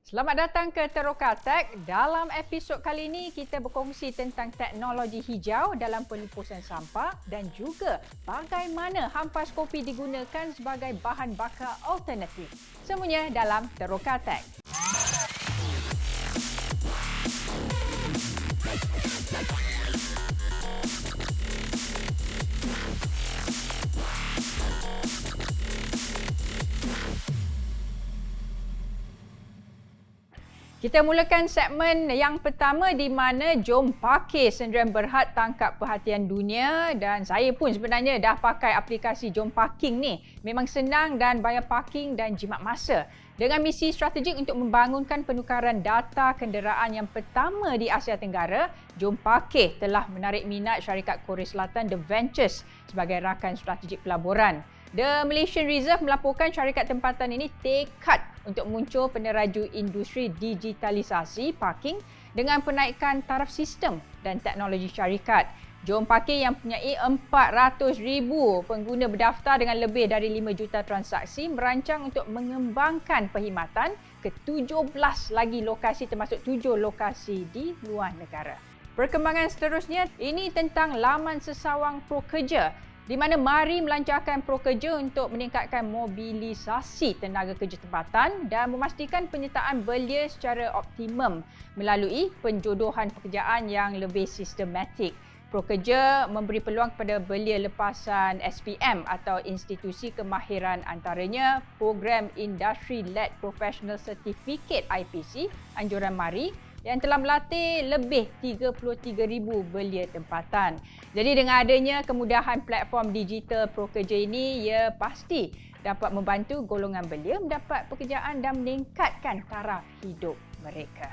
Selamat datang ke Teroka Tech. Dalam episod kali ini, kita berkongsi tentang teknologi hijau dalam pengurusan sampah dan juga bagaimana hampas kopi digunakan sebagai bahan bakar alternatif. Semuanya dalam Teroka Tech. Kita mulakan segmen yang pertama di mana jom parkir Sdn Bhd tangkap perhatian dunia, dan saya pun sebenarnya dah pakai aplikasi Jom Parking ni. Memang senang dan bayar parking dan jimat masa. Dengan misi strategik untuk membangunkan penukaran data kenderaan yang pertama di Asia Tenggara, Jom Parkir telah menarik minat syarikat Korea Selatan The Ventures sebagai rakan strategik pelaburan. The Malaysian Reserve melaporkan syarikat tempatan ini tekad untuk muncul peneraju industri digitalisasi parking dengan penaikan taraf sistem dan teknologi syarikat. Jom Parkir yang mempunyai 400,000 pengguna berdaftar dengan lebih dari 5 juta transaksi merancang untuk mengembangkan perkhidmatan ke 17 lagi lokasi, termasuk 7 lokasi di luar negara. Perkembangan seterusnya ini tentang laman sesawang Prokerja, di mana mari melancarkan Prokerja untuk meningkatkan mobilisasi tenaga kerja tempatan dan memastikan penyertaan belia secara optimum melalui penjodohan pekerjaan yang lebih sistematik. Prokerja memberi peluang kepada belia lepasan SPM atau institusi kemahiran, antaranya program Industry Led Professional Certificate IPC Anjuran Mari yang telah melatih lebih 33,000 belia tempatan. Jadi dengan adanya kemudahan platform digital Prokerja ini, ia pasti dapat membantu golongan belia mendapat pekerjaan dan meningkatkan taraf hidup mereka.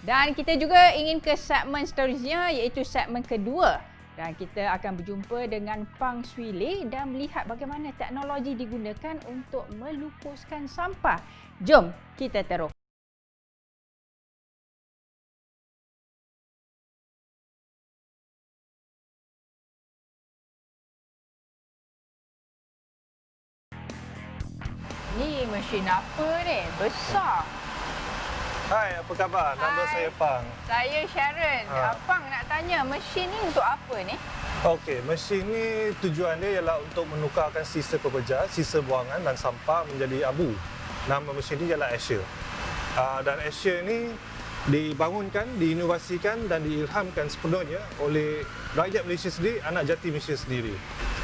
Dan kita juga ingin ke segmen seterusnya, iaitu segmen kedua. Dan kita akan berjumpa dengan Pang Swee Lee dan melihat bagaimana teknologi digunakan untuk melupuskan sampah. Jom kita terus. Ni mesin apa ni? Besar. Hai, apa khabar? Nama Hai. saya Pang. Saya Sharon. Ha. Abang nak tanya, mesin ni untuk apa ni? Okey, mesin ni tujuan dia ialah untuk menukarkan sisa pekerja, sisa buangan dan sampah menjadi abu. Nama mesin ni ialah Asia. Dan Asia ni dibangunkan, diinovasikan dan diilhamkan sepenuhnya oleh rakyat Malaysia sendiri, anak jati Malaysia sendiri.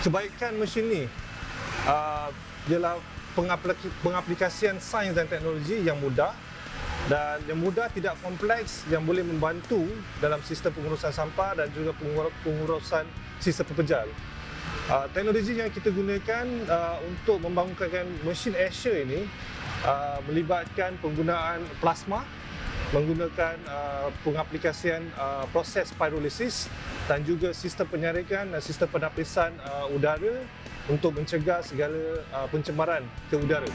Kebaikan mesin ni ialah pengaplikasian sains dan teknologi yang mudah, dan yang mudah, tidak kompleks, yang boleh membantu dalam sistem pengurusan sampah dan juga pengurusan sisa pepejal. Teknologi yang kita gunakan untuk membangunkan mesin Asia ini melibatkan penggunaan plasma, menggunakan pengaplikasian proses pyrolysis dan juga sistem penyarikan dan sistem penapisan udara untuk mencegah segala pencemaran ke udara.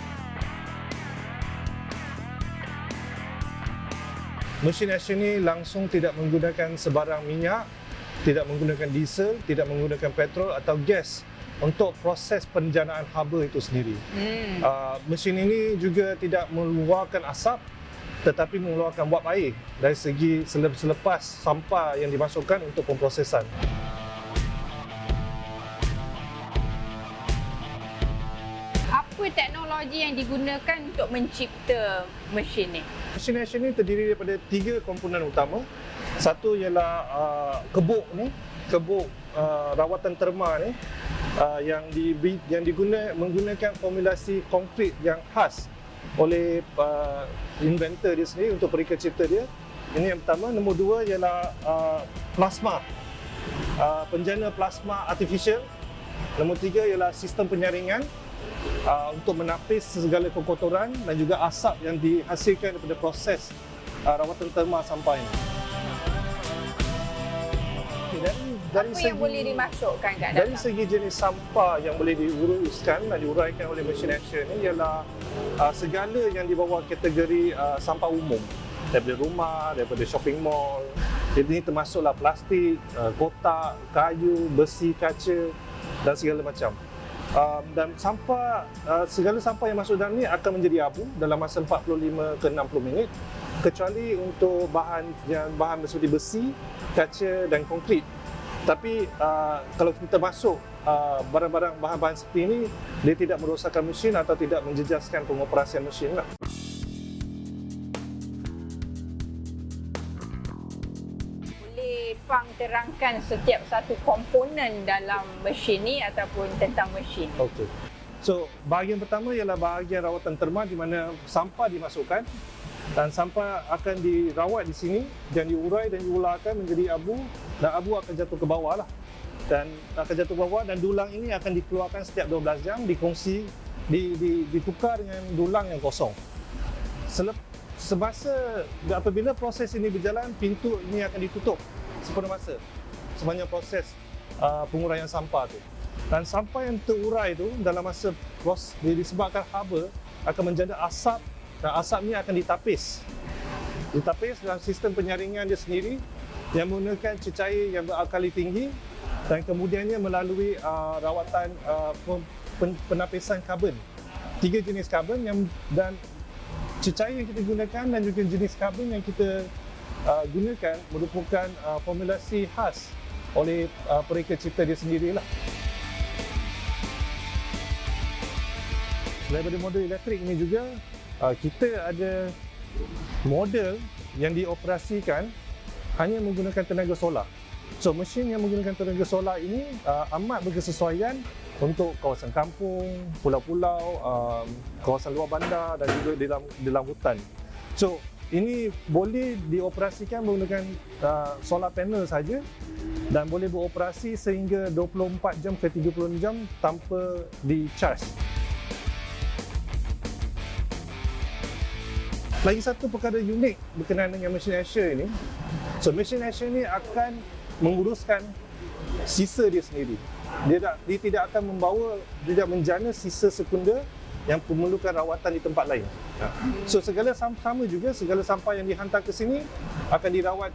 Mesin Asia ini langsung tidak menggunakan sebarang minyak, tidak menggunakan diesel, tidak menggunakan petrol atau gas untuk proses penjanaan haba itu sendiri. Mesin ini juga tidak mengeluarkan asap, tetapi mengeluarkan wap air dari segi selepas sampah yang dimasukkan untuk pemprosesan. Apa teknologi yang digunakan untuk mencipta mesin ni? Mesin Asia ini terdiri daripada 3 komponen utama. Satu ialah kebuk ni, kebuk rawatan terma ni yang menggunakan formulasi konkrit yang khas oleh inventor dia sendiri untuk periksa cipta dia. Ini yang pertama. Nombor 2 ialah plasma, penjana plasma artificial. Nombor 3 ialah sistem penyaringan untuk menapis segala kekotoran dan juga asap yang dihasilkan daripada proses rawatan terma sampah ini. Dari Apa yang boleh dimasukkan kat dalam? Dari segi jenis sampah yang boleh diuruskan dan diuraikan oleh mesin Asia ini ialah segala yang di bawah kategori sampah umum, daripada rumah, daripada shopping mall. Jadi ini termasuklah plastik, kotak, kayu, besi, kaca dan segala macam. Dan segala sampah yang masuk dalam ni akan menjadi abu dalam masa 45 ke 60 minit, kecuali untuk bahan seperti besi, kaca dan konkrit. Tapi kalau kita masuk barang-barang bahan-bahan seperti ini, dia tidak merosakkan mesin atau tidak menjejaskan pengoperasian mesin lah. Boleh Fang terangkan setiap satu komponen dalam mesin ni ataupun tentang mesin? Okey. So, bahagian pertama ialah bahagian rawatan terma di mana sampah dimasukkan dan sampah akan dirawat di sini dan diurai dan diularkan menjadi abu, dan abu akan jatuh ke bawah lah. Dan akan jatuh ke bawah dan dulang ini akan dikeluarkan setiap 12 jam, dikongsi, ditukar dengan dulang yang kosong. Apabila proses ini berjalan, pintu ini akan ditutup sepenuh masa sepanjang proses penguraian sampah tu. Dan sampah yang terurai tu dalam masa disebabkan haba akan menjadi asap, dan asap ni akan ditapis dalam sistem penyaringan dia sendiri yang menggunakan cecair yang beralkali tinggi, dan kemudiannya melalui rawatan penapisan karbon. 3 jenis karbon dan cecair yang kita gunakan dan juga jenis karbon yang kita gunakan merupakan formulasi khas oleh pereka cipta dia sendirilah. Daripada model elektrik ini juga, kita ada model yang dioperasikan hanya menggunakan tenaga solar. So, mesin yang menggunakan tenaga solar ini amat berkesesuaian untuk kawasan kampung, pulau-pulau, kawasan luar bandar dan juga dalam hutan. So, ini boleh dioperasikan menggunakan solar panel saja dan boleh beroperasi sehingga 24 jam ke 30 jam tanpa di-charge. Lagi satu perkara unik berkenaan dengan mesin Escher ini. So, mesin Escher ini akan menguruskan sisa dia sendiri. Dia tidak akan menjana sisa sekunder yang memerlukan rawatan di tempat lain. So, segala sampah yang dihantar ke sini akan dirawat,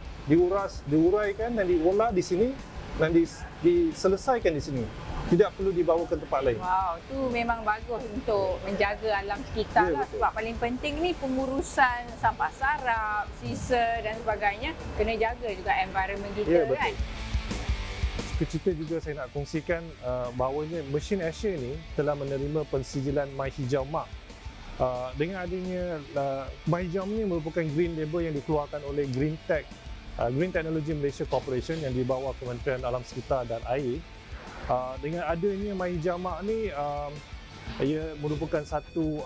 diuraikan dan diolah di sini dan diselesaikan di sini. Tidak perlu dibawa ke tempat lain. Wow, tu memang bagus untuk menjaga alam sekitar lah. Sebab paling penting ni pengurusan sampah sarap, sisa dan sebagainya, kena jaga juga environment kita kan. Cerita juga saya nak kongsikan bahawanya mesin Escher ni telah menerima pensijilan My Hijau Mark. Dengan adanya My Hijau ni merupakan green label yang dikeluarkan oleh Green Technology Malaysia Corporation yang di bawah Kementerian Alam Sekitar dan Air. Dengan adanya My Hijau Mark ni, ia merupakan satu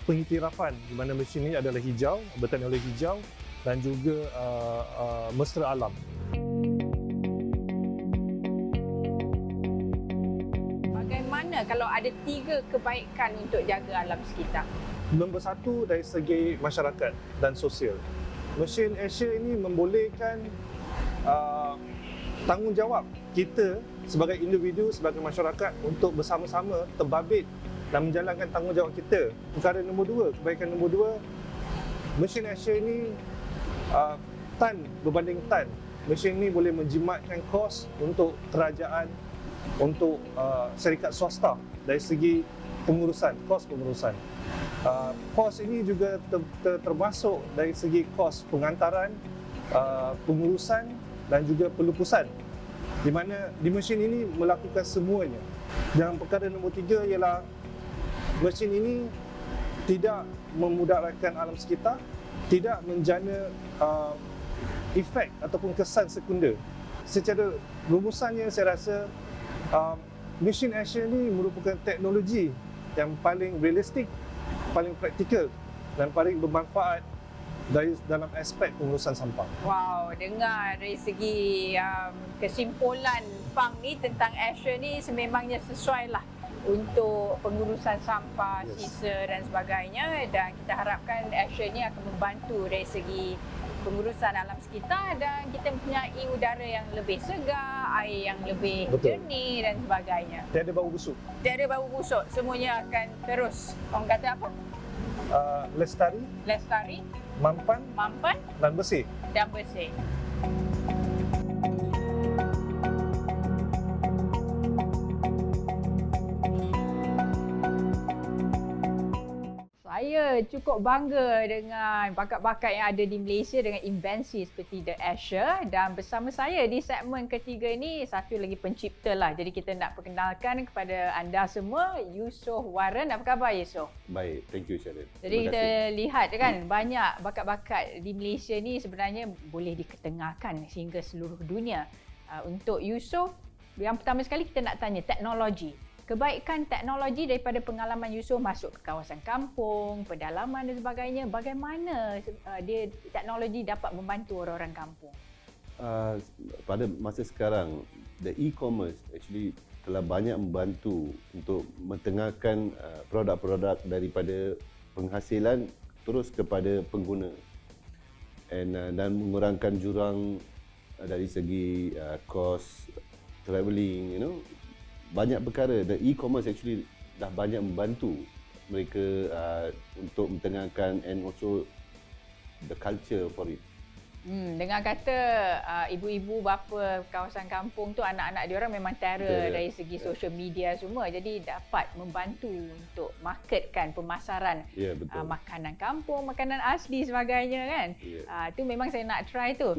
pengiktirafan di mana mesin ini adalah hijau, berteknologi hijau dan juga mesra alam. Bagaimana kalau ada 3 kebaikan untuk jaga alam sekitar? Nombor 1 dari segi masyarakat dan sosial. Mesin Escher ini membolehkan tanggungjawab kita sebagai individu, sebagai masyarakat untuk bersama-sama terbabit dan menjalankan tanggungjawab kita. Perkara nombor 2, kebaikan nombor 2, mesin Escher ini tan berbanding tan. Mesin ini boleh menjimatkan kos untuk kerajaan, untuk syarikat swasta dari segi kos pengurusan. Kos ini juga termasuk dari segi kos pengantaran, pengurusan dan juga pelupusan, di mana di mesin ini melakukan semuanya. Dan perkara nombor 3 ialah mesin ini tidak memudaratkan alam sekitar, tidak menjana efek ataupun kesan sekunder. Secara rumusannya saya rasa mesin Escher ini merupakan teknologi yang paling realistik, paling praktikal dan paling bermanfaat dalam aspek pengurusan sampah. Wow, dengar dari segi kesimpulan Fang ni tentang Escher ni sememangnya sesuai lah untuk pengurusan sampah, sisa dan sebagainya, dan kita harapkan Escher ni akan membantu dari segi pengurusan alam sekitar dan kita mempunyai udara yang lebih segar, air yang lebih jernih dan sebagainya. Tiada bau busuk. Tiada bau busuk, semuanya akan terus, orang kata apa? Lestari, mampan dan bersih. cukup bangga dengan bakat-bakat yang ada di Malaysia dengan invensi seperti The Asher, dan bersama saya di segmen ketiga ni satu lagi pencipta lah. Jadi kita nak perkenalkan kepada anda semua Yusof Warren. Apa khabar Yusof? Baik, thank you Sharon. Jadi kita lihat kan banyak bakat-bakat di Malaysia ni sebenarnya boleh diketengahkan sehingga seluruh dunia. Untuk Yusof, yang pertama sekali kita nak tanya teknologi. Kebaikan teknologi daripada pengalaman Yusof masuk ke kawasan kampung, pedalaman dan sebagainya, bagaimana teknologi dapat membantu orang-orang kampung? Pada masa sekarang, the e-commerce actually telah banyak membantu untuk mentengahkan produk-produk daripada penghasilan terus kepada pengguna dan mengurangkan jurang dari segi kos travelling, banyak perkara. The e-commerce actually dah banyak membantu mereka untuk mentengahkan and also the culture for it. Dengar kata ibu-ibu bapa kawasan kampung tu anak-anak diorang memang terror dari segi social media semua. Jadi dapat membantu untuk marketkan pemasaran makanan kampung, makanan asli sebagainya kan. Tu memang saya nak try tu.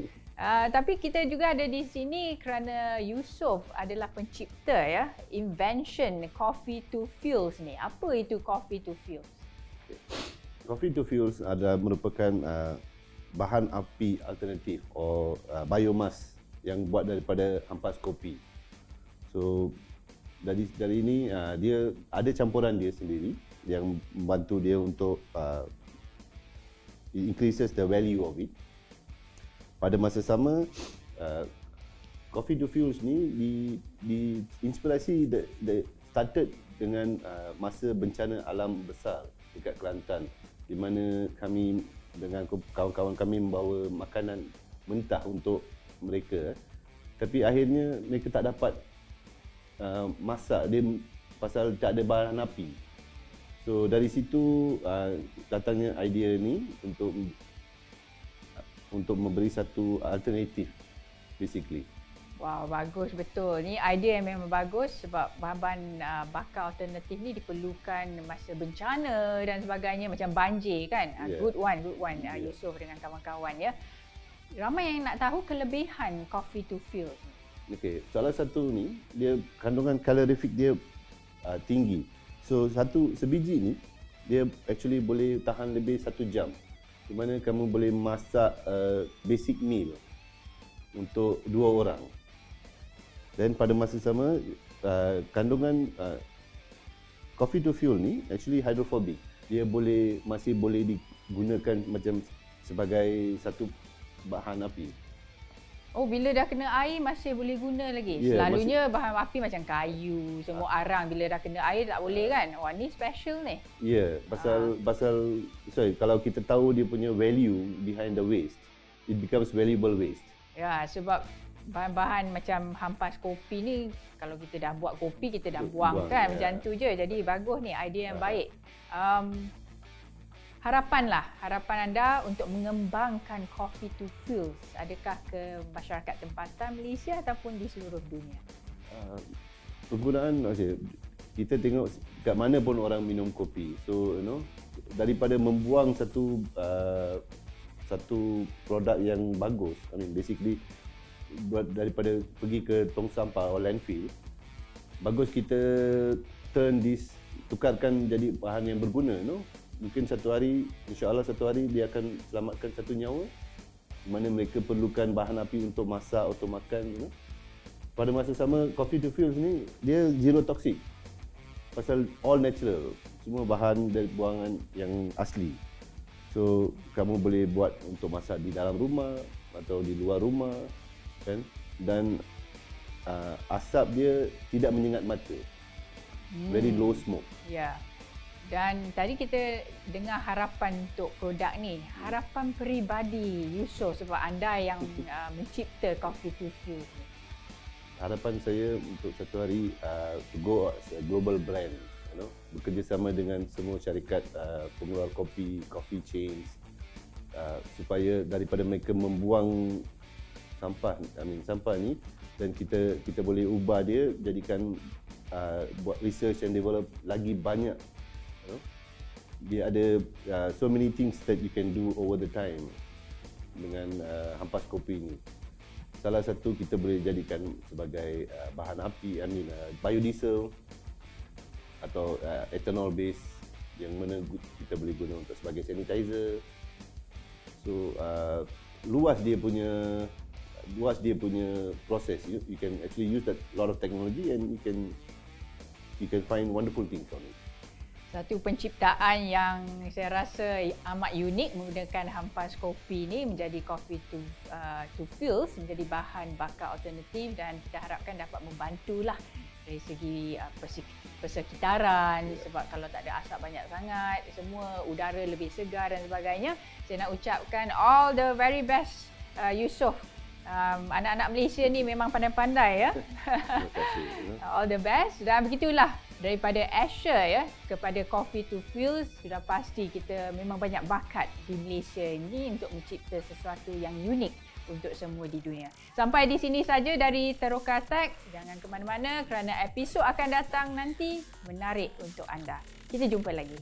Tapi kita juga ada di sini kerana Yusof adalah pencipta invention Coffee to Fuels ni. Apa itu Coffee to Fuels? Coffee to Fuels adalah merupakan bahan api alternatif atau biomas yang buat daripada ampas kopi. So dari ini dia ada campuran dia sendiri yang membantu dia untuk increases the value of it. Pada masa sama, Coffee to Fuels ni diinspirasi started dengan masa bencana alam besar dekat Kelantan, di mana kami dengan kawan-kawan kami membawa makanan mentah untuk mereka, tapi akhirnya mereka tak dapat masak dia pasal tak ada bahan api. So dari situ datangnya idea ni untuk memberi satu alternatif basically. Wow, bagus betul. Ni idea yang memang bagus sebab bahan bakar alternatif ni diperlukan masa bencana dan sebagainya, macam banjir kan. Good one Yusof dengan kawan-kawan ya. Ramai yang nak tahu kelebihan Coffee to Fuels. Okey, salah satu ni dia kandungan kalorifik dia tinggi. So sebiji ni dia actually boleh tahan lebih 1 jam. Di mana kamu boleh masak basic meal untuk 2 orang. Dan pada masa sama kandungan Coffee to Fuel ni actually hydrophobic. Dia masih boleh digunakan macam sebagai satu bahan api. Oh, bila dah kena air masih boleh guna lagi? Selalunya bahan api macam kayu, semua arang, bila dah kena air tak boleh kan? Wah, ni special ni. Pasal kalau kita tahu dia punya value behind the waste, it becomes valuable waste. Ya, sebab bahan-bahan macam hampas kopi ni, kalau kita dah buat kopi, kita dah buang kan? Macam tu je. Jadi bagus ni, idea yang baik. Harapan anda untuk mengembangkan Coffee to Fuels, adakah ke masyarakat tempatan Malaysia ataupun di seluruh dunia? Penggunaan, kita tengok kat mana pun orang minum kopi. So, daripada membuang satu produk yang bagus, basically daripada pergi ke tong sampah atau landfill, bagus kita tukarkan jadi bahan yang berguna. Mungkin insya-Allah satu hari dia akan selamatkan satu nyawa, di mana mereka perlukan bahan api untuk masak atau makan. Pada masa sama, Coffee to Fuels ni dia zero toxic. Pasal all natural, semua bahan dari buangan yang asli. So kamu boleh buat untuk masak di dalam rumah atau di luar rumah kan, dan asap dia tidak menyengat mata. Very low smoke. Ya. Dan tadi kita dengar harapan untuk produk ni. Harapan peribadi Yusof sebab anda yang mencipta Coffee to Fuels ni. Harapan saya untuk satu hari to go as a global brand, bekerjasama dengan semua syarikat pengeluar kopi, coffee chains, supaya daripada mereka membuang sampah ni, dan kita boleh ubah dia jadikan buat research and develop lagi banyak dia ada so many things that you can do over the time dengan hampas kopi ni. Salah satu kita boleh jadikan sebagai bahan api, biodiesel atau ethanol base yang mana kita boleh guna untuk sebagai sanitizer. So luas dia punya proses. You can actually use that lot of technology and you can find wonderful things on it. Satu penciptaan yang saya rasa amat unik menggunakan hampas kopi ni menjadi coffee to fuels, menjadi bahan bakar alternatif, dan kita harapkan dapat membantulah dari segi persekitaran, sebab kalau tak ada asap banyak sangat, semua udara lebih segar dan sebagainya. Saya nak ucapkan all the very best Yusof. Anak-anak Malaysia ni memang pandai-pandai ya. Terima kasih. All the best, dan begitulah daripada Asher ya kepada Coffee to Fuels. Sudah pasti kita memang banyak bakat di Malaysia ini untuk mencipta sesuatu yang unik untuk semua di dunia. Sampai di sini saja dari Teroka Tech. Jangan ke mana-mana kerana episod akan datang nanti menarik untuk anda. Kita jumpa lagi.